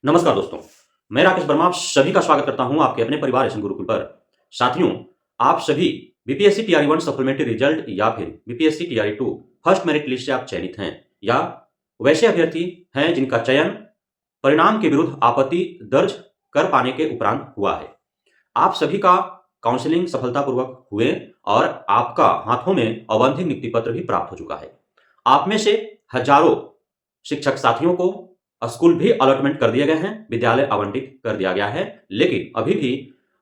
नमस्कार दोस्तों, मैं राकेश वर्मा आप सभी का स्वागत करता हूं आपके अपने परिवार एसएन गुरुकुल पर। साथियों, आप सभी बीपीएससी टीआरई 1 सप्लीमेंट्री रिजल्ट या फिर BPSC TRE 2 first merit list से आप चयनित हैं या वैसे अभ्यर्थी हैं जिनका चयन परिणाम के विरुद्ध आपत्ति दर्ज कर पाने के उपरांत हुआ है। आप सभी का काउंसलिंग सफलतापूर्वक हुए और आपका हाथों में औपबंधिक नियुक्ति पत्र भी प्राप्त हो चुका है। आप में से हजारों शिक्षक साथियों को स्कूल भी अलॉटमेंट कर दिए गए हैं, विद्यालय आवंटित कर दिया गया है, लेकिन अभी भी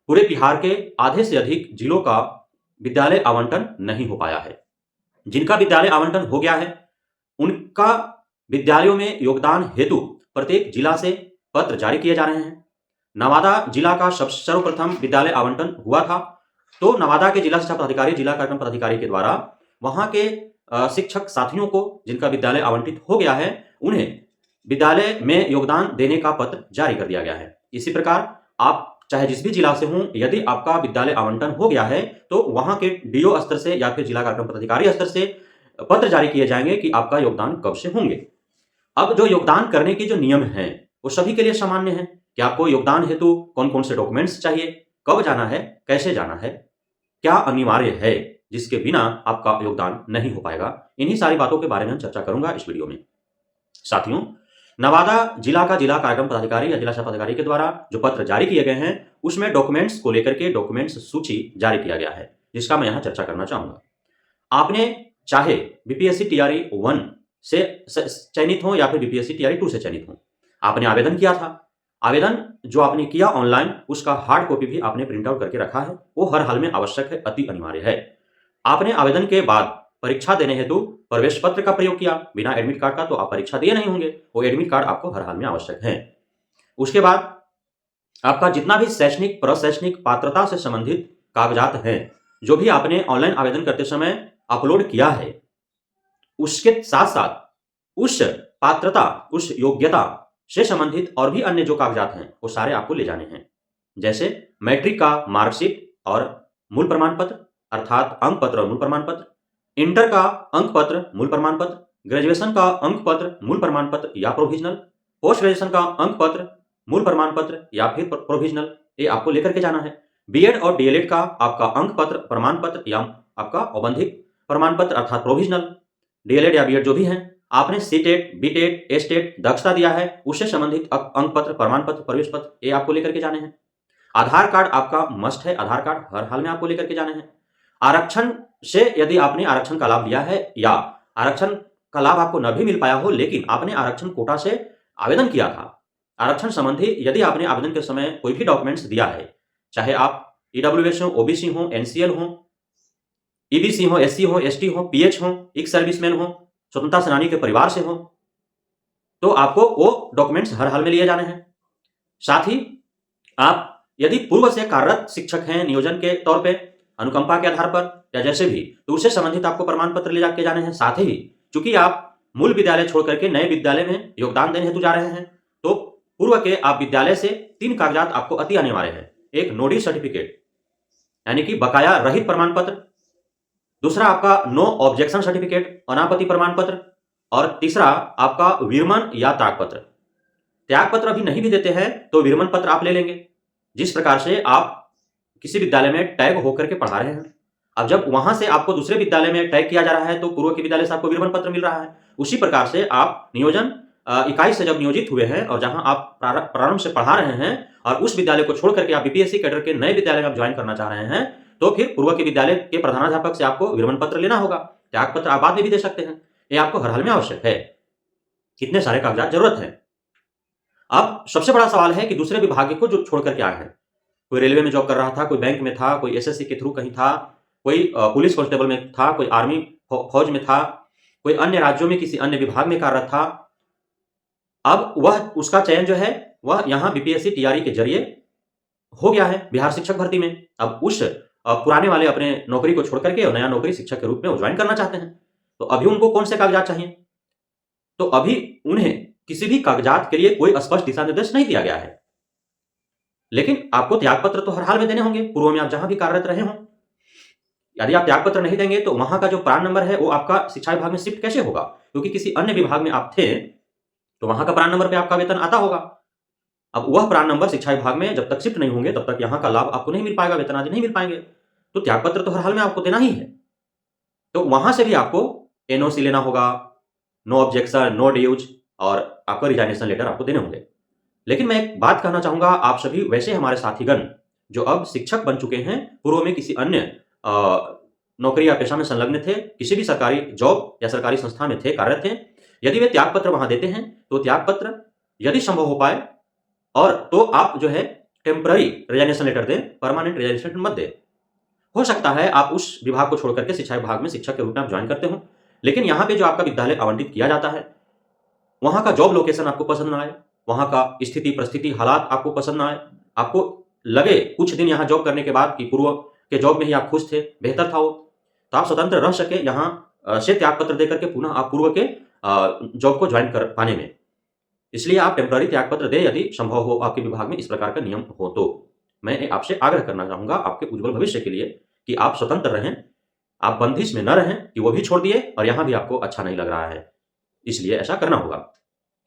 पूरे बिहार के आधे से अधिक जिलों का विद्यालय आवंटन नहीं हो पाया है। जिनका विद्यालय आवंटन हो गया है, उनका विद्यालयों में योगदान हेतु प्रत्येक जिला से पत्र जारी किए जा रहे हैं। नवादा जिला का सर्वप्रथम विद्यालय आवंटन हुआ था, तो नवादा के जिला शिक्षा पदाधिकारी, जिला कार्यक्रम पदाधिकारी के द्वारा वहां के शिक्षक साथियों को जिनका विद्यालय आवंटित हो गया है, उन्हें विद्यालय में योगदान देने का पत्र जारी कर दिया गया है। इसी प्रकार आप चाहे जिस भी जिला से हों, यदि आपका विद्यालय आवंटन हो गया है तो वहां के डीओ स्तर से या फिर जिला कार्यक्रम पदाधिकारी स्तर से पत्र जारी किए जाएंगे कि आपका योगदान कब से होंगे। अब जो योगदान करने के जो नियम हैं वो सभी के लिए सामान्य है कि आपको योगदान हेतु कौन कौन से डॉक्यूमेंट्स चाहिए, कब जाना है, कैसे जाना है, क्या अनिवार्य है जिसके बिना आपका योगदान नहीं हो पाएगा। इन्हीं सारी बातों के बारे में चर्चा करूंगा इस वीडियो में। साथियों, नवादा जिला का जिला कार्यक्रम पदाधिकारी या जिला शिक्षा पदाधिकारी के द्वारा जो पत्र जारी किए गए हैं, उसमें डॉक्यूमेंट्स को लेकर के डॉक्यूमेंट्स सूची जारी किया गया है, जिसका मैं यहां चर्चा करना चाहूंगा। आपने चाहे बीपीएससी टीआरई 1 से चयनित हो या फिर बीपीएससी टीआरई 2 से चयनित हो, आपने आवेदन किया था। आवेदन जो आपने किया ऑनलाइन, उसका हार्ड कॉपी भी आपने प्रिंट आउट करके रखा है। वो हर हाल में आवश्यक है, अति अनिवार्य है। आपने आवेदन के बाद परीक्षा देने हेतु प्रवेश पत्र का प्रयोग किया। बिना एडमिट कार्ड का तो आप परीक्षा दिए नहीं होंगे, वो एडमिट कार्ड आपको हर हाल में आवश्यक है। उसके बाद आपका जितना भी शैक्षणिक प्रशैक्षणिक पात्रता से संबंधित कागजात हैं, जो भी आपने ऑनलाइन आवेदन करते समय अपलोड किया है, उसके साथ साथ उस पात्रता, उस योग्यता से संबंधित और भी अन्य जो कागजात हैं, वो सारे आपको ले जाने हैं। जैसे मैट्रिक का मार्कशीट और मूल प्रमाण पत्र, अर्थात अंक पत्र और मूल प्रमाण पत्र, इंटर का अंक पत्र, मूल प्रमाण पत्र, ग्रेजुएशन का अंक पत्र, मूल प्रमाण पत्र या प्रोविजनल, पोस्ट ग्रेजुएशन का अंक पत्र, मूल प्रमाण पत्र या फिर प्रोविजनल, ये आपको लेकर के जाना है। बीएड और डीएलएड का आपका अंक पत्र, प्रमाण पत्र या आपका औपबंधिक प्रमाण पत्र अर्थात प्रोविजनल, डीएलएड या बीएड जो भी है, आपने सीटेट, बीटेट, एस्टेट दक्षता दिया है, उससे संबंधित अंक पत्र, प्रमाण पत्र, प्रवेश पत्र, ये आपको लेकर के जाने हैं। आधार कार्ड आपका मस्ट है, आधार कार्ड हर हाल में आपको लेकर के जाने हैं। आरक्षण से यदि आपने आरक्षण का लाभ लिया है या आरक्षण का लाभ आपको न भी मिल पाया हो, लेकिन आपने आरक्षण कोटा से आवेदन किया था, आरक्षण संबंधी यदि आपने आवेदन के समय कोई भी डॉक्यूमेंट्स दिया है, चाहे आप ईडब्ल्यूएस हो, ओबीसी हो, एनसीएल हो, ईबीसी हो, एससी हो, एसटी हो, पीएच हो, एक्स सर्विसमैन हो, स्वतंत्रता सेनानी के परिवार से हो, तो आपको वो डॉक्यूमेंट्स हर हाल में लिए जाने हैं। साथ ही आप यदि पूर्व से कार्यरत शिक्षक हैं नियोजन के तौर पे, अनुकंपा के आधार पर या जैसे भी, तो उससे संबंधित आपको प्रमाण पत्र ले जाके जाने हैं। साथ ही चूंकि आप मूल विद्यालय छोड़ करके नए विद्यालय में योगदान देने हेतु जा रहे हैं, तो पूर्व के आप विद्यालय से 3 कागजात आपको अति अनिवार्य है। एक नोडी सर्टिफिकेट यानी कि बकाया रहित प्रमाण पत्र, दूसरा आपका नो ऑब्जेक्शन सर्टिफिकेट, अनापत्ति प्रमाण पत्र, और तीसरा आपका विरमण या त्यागपत्र। त्यागपत्र अभी नहीं भी देते हैं तो विरमण पत्र आप ले लेंगे। जिस प्रकार से आप किसी विद्यालय में टैग होकर के पढ़ा रहे हैं, अब जब वहां से आपको दूसरे विद्यालय में टैग किया जा रहा है तो पूर्व के विद्यालय से आपको विरमण पत्र मिल रहा है। उसी प्रकार से आप नियोजन इकाई से जब नियोजित हुए हैं और जहां आप प्रारंभ से पढ़ा रहे हैं और उस विद्यालय को छोड़ करके आप बीपीएससी कैडर के नए विद्यालय में आप ज्वाइन करना चाह रहे हैं, तो फिर पूर्व के विद्यालय के प्रधानाध्यापक से आपको विरमण पत्र लेना होगा। त्याग पत्र आप बाद में भी दे सकते हैं, ये आपको हर हाल में आवश्यक है। कितने सारे कागजात जरूरत है। अब सबसे बड़ा सवाल है कि दूसरे विभाग को जो छोड़ करके आए हैं, कोई रेलवे में जॉब कर रहा था, कोई बैंक में था, कोई एसएससी के थ्रू कहीं था, कोई पुलिस कांस्टेबल में था, कोई आर्मी फौज में था, कोई अन्य राज्यों में किसी अन्य विभाग में कार्यरत था। अब वह उसका चयन जो है वह यहाँ बीपीएससी टीआरई के जरिए हो गया है बिहार शिक्षक भर्ती में। अब उस पुराने वाले अपने नौकरी को छोड़ करके और नया नौकरी शिक्षक के रूप में ज्वाइन करना चाहते हैं, तो अभी उनको कौन से कागजात चाहिए? तो अभी उन्हें किसी भी कागजात के लिए कोई स्पष्ट दिशा निर्देश नहीं दिया गया है, लेकिन आपको त्यागपत्र तो हर हाल में देने होंगे, पूर्व में आप जहां भी कार्यरत रहे हों। यदि आप त्यागपत्र नहीं देंगे तो वहां का जो प्रान नंबर है वो आपका शिक्षा विभाग में शिफ्ट कैसे होगा? क्योंकि किसी अन्य विभाग में आप थे तो वहां का प्रान नंबर पे आपका वेतन आता होगा। अब वह प्राण नंबर शिक्षा विभाग में जब तक शिफ्ट नहीं होंगे तब तक यहाँ का लाभ आपको नहीं मिल पाएगा, वेतन आदि नहीं मिल पाएंगे। तो त्यागपत्र तो हर हाल में आपको देना ही है। तो वहां से भी आपको एनओसी लेना होगा, नो ऑब्जेक्शन, नो ड्यूज, और आपका रिजाइनेशन लेटर आपको देने होंगे। लेकिन मैं एक बात कहना चाहूंगा, आप सभी वैसे हमारे साथीगण जो अब शिक्षक बन चुके हैं, पूर्व में किसी अन्य नौकरी या पेशा में संलग्न थे, किसी भी सरकारी जॉब या सरकारी संस्था में थे, कार्यरत थे, यदि वे त्यागपत्र वहां देते हैं तो त्यागपत्र यदि संभव हो पाए और तो आप जो है टेम्पररी रिजाइनेशन लेटर दें, परमानेंट रिजाइनेशन लेटर मत दें। हो सकता है आप उस विभाग को छोड़ करके शिक्षा विभाग में शिक्षक के रूप में आप ज्वाइन करते हो, लेकिन यहाँ पे जो आपका विद्यालय आवंटित किया जाता है वहां का जॉब लोकेशन आपको पसंद ना आए, वहां का स्थिति परिस्थिति हालात आपको पसंद ना आए, आपको लगे कुछ दिन यहाँ जॉब करने के बाद कि पूर्व के जॉब में ही आप खुश थे, बेहतर था वो, तो आप स्वतंत्र रह सके यहाँ से त्यागपत्र देकर के पुनः आप पूर्व के जॉब को ज्वाइन कर पाने में। इसलिए आप टेम्पररी त्यागपत्र दें यदि संभव हो, आपके विभाग में इस प्रकार का नियम हो तो। मैं आपसे आग्रह करना चाहूंगा आपके उज्जवल भविष्य के लिए कि आप स्वतंत्र रहें, आप बंदिश में न रहें कि वो भी छोड़ दिए और यहां भी आपको अच्छा नहीं लग रहा है, इसलिए ऐसा करना होगा।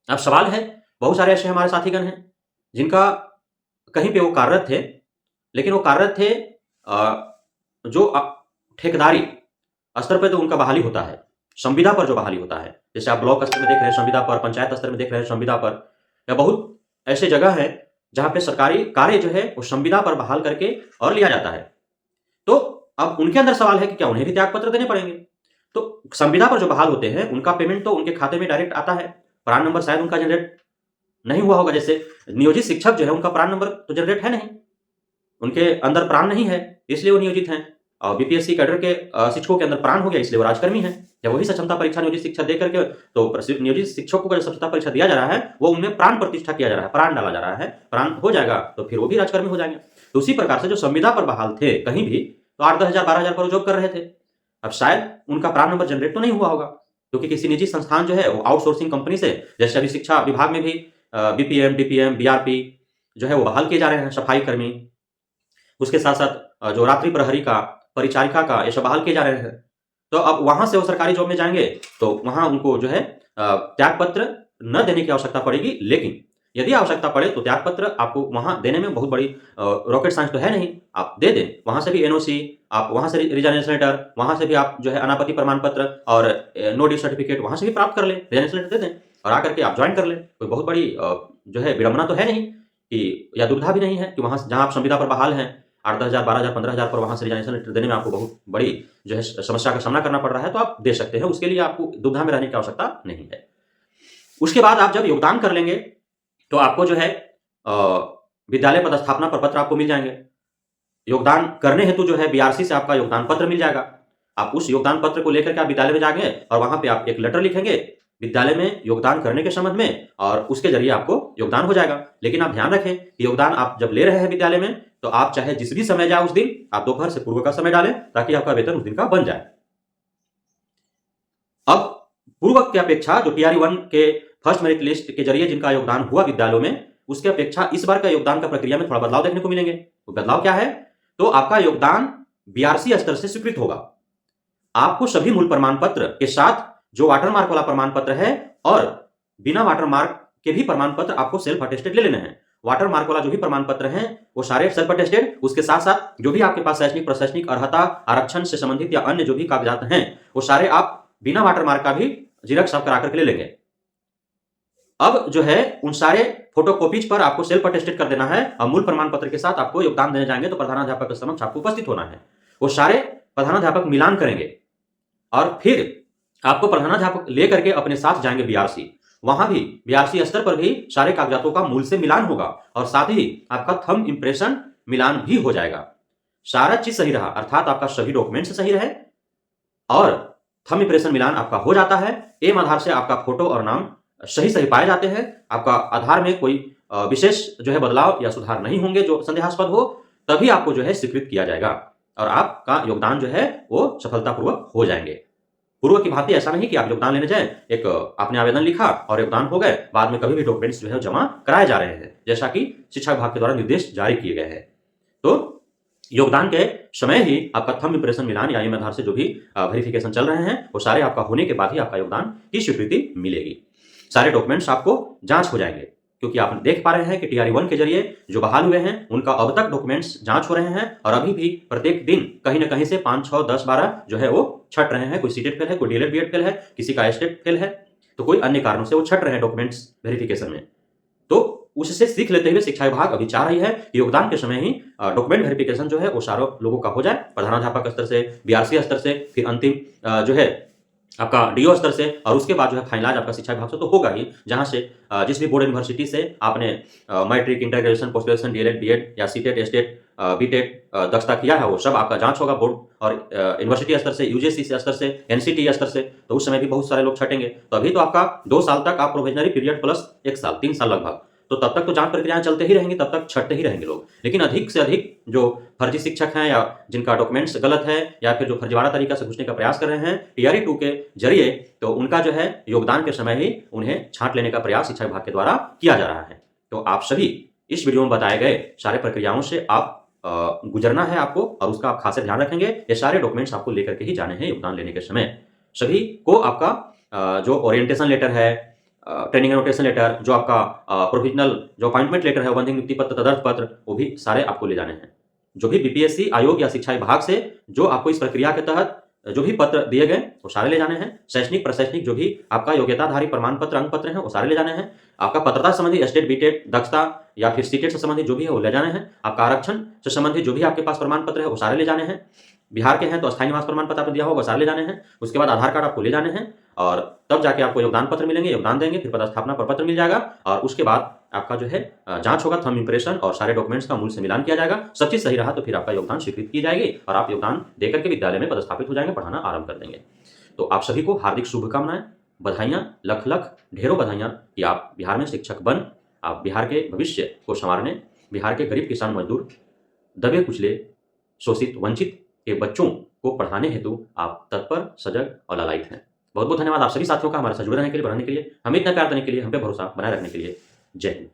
अब सवाल है, बहुत सारे ऐसे हमारे साथीगण हैं जिनका कहीं पे वो कार्यरत थे, लेकिन वो कार्यरत थे जो ठेकेदारी स्तर पर तो उनका बहाली होता है, संविदा पर जो बहाली होता है, जैसे आप ब्लॉक स्तर में देख रहे हैं संविदा पर, पंचायत स्तर में देख रहे हैं संविदा पर, या बहुत ऐसे जगह है जहां पे सरकारी कार्य जो है वो संविदा पर बहाल करके और लिया जाता है। तो अब उनके अंदर सवाल है कि क्या उन्हें भी त्यागपत्र देने पड़ेंगे? तो संविदा पर जो बहाल होते हैं उनका पेमेंट तो उनके खाते में डायरेक्ट आता है, प्राण नंबर शायद उनका जनरेट नहीं हुआ होगा। जैसे नियोजित शिक्षक जो है उनका प्राण नंबर तो जनरेट है नहीं, उनके अंदर प्राण नहीं है, इसलिए वो नियोजित हैं। और बीपीएससी कैडर के शिक्षकों के अंदर प्राण हो गया, इसलिए वो राजकर्मी है। जब वही सक्षमता परीक्षा नियोजित शिक्षा दे करके तो नियोजित शिक्षकों को जो सक्षमता परीक्षा दिया जा रहा है वो उनमें प्राण प्रतिष्ठा किया जा रहा है, प्राण डाला जा रहा है, प्राण हो जाएगा तो फिर वो भी राजकर्मी हो जाएंगे। तो उसी प्रकार से जो संविदा पर बहाल थे कहीं भी, तो 8-10 हज़ार 12 हज़ार पर जॉब कर रहे थे। अब शायद उनका प्राण नंबर जनरेट तो नहीं हुआ होगा, क्योंकि किसी निजी संस्थान जो है वो आउटसोर्सिंग कंपनी से, जैसे अभी शिक्षा विभाग में भी बीपीएम, डीपीएम, बीआरपी जो है वो बहाल किए जा रहे हैं, सफाई कर्मी, उसके साथ साथ जो रात्रि प्रहरी का, परिचारिका का, ये सब बहाल किए जा रहे हैं। तो अब वहां से वो सरकारी जॉब में जाएंगे तो वहां उनको जो है त्यागपत्र न देने की आवश्यकता पड़ेगी। लेकिन यदि आवश्यकता पड़े तो त्यागपत्र आपको वहां देने में बहुत बड़ी रॉकेट साइंस तो है नहीं, आप दे दें। वहां से भी एनओसी, आप वहां से रिजाइनेशन लेटर, वहां से भी आप जो है अनापत्ति प्रमाण पत्र और नो ड्यू सर्टिफिकेट वहां से भी प्राप्त कर लें, रिजाइनेशन लेटर दे दें और आकर के आप ज्वाइन कर लें। कोई बहुत बड़ी जो है विडंबना तो है नहीं कि, या दुविधा भी नहीं है कि वहां जहां आप संविदा पर बहाल हैं 8-10 हज़ार 12 हज़ार 15 हज़ार पर वहां से रिजाइनेशन लेटर देने में आपको बहुत बड़ी जो है समस्या का सामना करना पड़ रहा है, तो आप दे सकते हैं, उसके लिए आपको दुविधा में रहने की आवश्यकता नहीं है। उसके बाद आप जब योगदान कर लेंगे तो आपको जो है विद्यालय पदस्थापना प्रपत्र आपको मिल जाएंगे। योगदान करने हेतु जो है बीआरसी से आपका योगदान पत्र मिल जाएगा। आप उस योगदान पत्र को लेकर के आप विद्यालय में जाएंगे और वहां पे आप एक लेटर लिखेंगे विद्यालय में योगदान करने के संबंध में, और उसके जरिए आपको योगदान हो जाएगा। लेकिन आप ध्यान रखें कि योगदान आप जब ले रहे हैं विद्यालय में तो आप चाहे जिस भी समय जाए उस दिन आप दोपहर से पूर्व का समय डालें ताकि आपका वेतन उस दिन का बन जाए। अब पूर्व की अपेक्षा जो टीआरई 1 के फर्स्ट मेरिट लिस्ट के जरिए जिनका योगदान हुआ विद्यालयों में, उसके अपेक्षा इस बार का योगदान का प्रक्रिया में थोड़ा बदलाव देखने को मिलेंगे। तो बदलाव क्या है? तो आपका योगदान बीआरसी स्तर से स्वीकृत होगा। आपको सभी मूल प्रमाण पत्र के साथ जो वाटरमार्क वाला प्रमाण पत्र है और बिना वाटरमार्क के भी प्रमाण पत्र आपको सेल्फ अटेस्टेड ले लेने हैं। वाटरमार्क वाला जो भी प्रमाण पत्र हैं वो सारे सेल्फ अटेस्टेड, उसके साथ साथ जो भी आपके पास शैक्षणिक प्रशासनिक अर्हता आरक्षण से संबंधित या अन्य जो भी कागजात हैं वो सारे आप बिना वाटरमार्क का भी जिरक्स आप करा करके ले लेंगे। अब जो है उन सारे फोटोकॉपीज पर आपको सेल्फ अटेस्टेड कर देना है और मूल प्रमाण पत्र के साथ आपको योगदान देने जाएंगे तो प्रधानाध्यापक के समक्ष आपको उपस्थित होना है। वो सारे प्रधानाध्यापक मिलान करेंगे और फिर आपको प्रधानाध्यापक लेकर के अपने साथ जाएंगे बीआरसी। वहां भी बीआरसी स्तर पर भी सारे कागजातों का मूल से मिलान होगा और साथ ही आपका थंब इंप्रेशन मिलान भी हो जाएगा। सारा चीज सही रहा, अर्थात आपका सभी डॉक्यूमेंट सही रहे और थंब इंप्रेशन मिलान आपका हो जाता है, एम आधार से आपका फोटो और नाम सही पाए जाते हैं, आपका आधार में कोई विशेष जो है बदलाव या सुधार नहीं होंगे जो संदेहास्पद हो, तभी आपको जो है स्वीकृत किया जाएगा और आपका योगदान जो है वो सफलतापूर्वक हो जाएंगे। पूर्व की भांति ऐसा नहीं कि आप योगदान लेने जाएं, एक आपने आवेदन लिखा और योगदान हो गए, बाद में कभी भी डॉक्यूमेंट्स जो है जमा कराए जा रहे हैं, जैसा कि शिक्षा विभाग के द्वारा निर्देश जारी किए गए हैं। तो योगदान के समय ही आपका थंब इंप्रेशन मिलान या एम आधार से जो भी वेरिफिकेशन चल रहे हैं वो सारे आपका होने के बाद ही आपका योगदान की स्वीकृति मिलेगी। सारे डॉक्यूमेंट्स आपको जांच हो जाएंगे, क्योंकि आप देख पा रहे हैं कि टीआरई 1 के जरिए जो बहाल हुए हैं उनका अब तक डॉक्यूमेंट्स जांच हो रहे हैं और अभी भी प्रत्येक दिन कहीं ना कहीं से 5, 6, 10, 12 जो है वो छट रहे हैं। कोई सीटेट फेल है, कोई डीएलएड बीएड फेल है, किसी का एस्टेट फेल है, तो कोई अन्य कारणों से वो छट रहे हैं डॉक्यूमेंट्स वेरिफिकेशन में। तो उससे सीख लेते हुए शिक्षा विभाग अभी चाह रही है कि योगदान के समय ही डॉक्यूमेंट वेरिफिकेशन जो है वो सारे लोगों का हो जाए, प्रधानाध्यापक स्तर से, बीआरसी स्तर से, फिर अंतिम जो है आपका डीओ स्तर से, और उसके बाद जो है फाइनलाइज आपका शिक्षा विभाग से तो होगा ही। जहां से जिस भी बोर्ड यूनिवर्सिटी से आपने matric, inter graduation, post graduation, DElEd, BEd या सीटेट, एस्टेट, बीटेट दक्षता किया है, वो सब आपका जांच होगा बोर्ड और यूनिवर्सिटी स्तर से, यूजीसी स्तर से, एनसीटी स्तर से। तो उस समय भी बहुत सारे लोग छटेंगे। तो अभी तो आपका 2 साल तक आप प्रोविजनरी पीरियड प्लस 1 साल, 3 साल लगभग, तो तब तक तो जांच प्रक्रियाएं चलते ही रहेंगी, तब तक छटते ही रहेंगे लोग। लेकिन अधिक से अधिक जो फर्जी शिक्षक हैं या जिनका डॉक्यूमेंट्स गलत है या फिर जो फर्जीवाड़ा तरीका से घुसने का प्रयास कर रहे हैं टीआरई 2 के जरिए, तो उनका जो है योगदान के समय ही उन्हें छांट लेने का प्रयास शिक्षा विभाग के द्वारा किया जा रहा है। तो आप सभी इस वीडियो में बताए गए सारे प्रक्रियाओं से आप गुजरना है आपको, और उसका आप खासे ध्यान रखेंगे। ये सारे डॉक्यूमेंट्स आपको लेकर के ही जाने हैं योगदान लेने के समय। सभी को आपका जो ओरिएंटेशन लेटर है, ट्रेनिंग एनोटेशन लेटर, जो आपका प्रोविजनल जो अपॉइंटमेंट लेटर है, बंधिंग नियुक्ति पत्र, तदर्थ पत्र, वो भी सारे आपको ले जाने हैं। जो भी बीपीएससी आयोग या शिक्षा विभाग से जो आपको इस प्रक्रिया के तहत जो भी पत्र दिए गए वो सारे ले जाने हैं। शैक्षणिक, प्रशैक्षणिक जो भी आपका योग्यताधारी प्रमाण पत्र, अंक पत्र हैं, वो सारे ले जाने हैं। आपका पत्रता संबंधी एस्टेट, बीटेट, दक्षता या फिर सीटेट से संबंधित जो भी है वो ले जाने हैं। आपका आरक्षण से संबंधित जो भी आपके पास प्रमाण पत्र है वो सारे ले जाने हैं। बिहार के हैं तो अस्थायी निवास प्रमाण पत्र आपने दिया होगा, सारे ले जाने हैं। उसके बाद आधार कार्ड आपको ले जाने हैं, और तब जाके आपको योगदान पत्र मिलेंगे, योगदान देंगे, फिर पदस्थापना प्रपत्र मिल जाएगा, और उसके बाद आपका जो है जांच होगा, थंब इंप्रेशन और सारे डॉक्यूमेंट्स का मूल से मिलान किया जाएगा। सब चीज सही रहा तो फिर आपका योगदान स्वीकृत की जाएगी और आप योगदान देकर के विद्यालय में पदस्थापित हो जाएंगे, पढ़ाना आरंभ कर देंगे। तो आप सभी को हार्दिक शुभकामनाएं, बधाइयां, लख लख ढेरों बधाइयां कि आप बिहार में शिक्षक बन आप बिहार के भविष्य को संवारने, बिहार के गरीब किसान मजदूर, दबे कुचले, शोषित, वंचित के बच्चों को पढ़ाने हेतु आप तत्पर, सजग और लालायित हैं। बहुत बहुत धन्यवाद आप सभी साथियों का हमारे साथ जुड़े रहने के लिए, बढ़ाने के लिए, हमें इतना प्यार देने के लिए, हम पे भरोसा बनाए रखने के लिए। जय हिंद।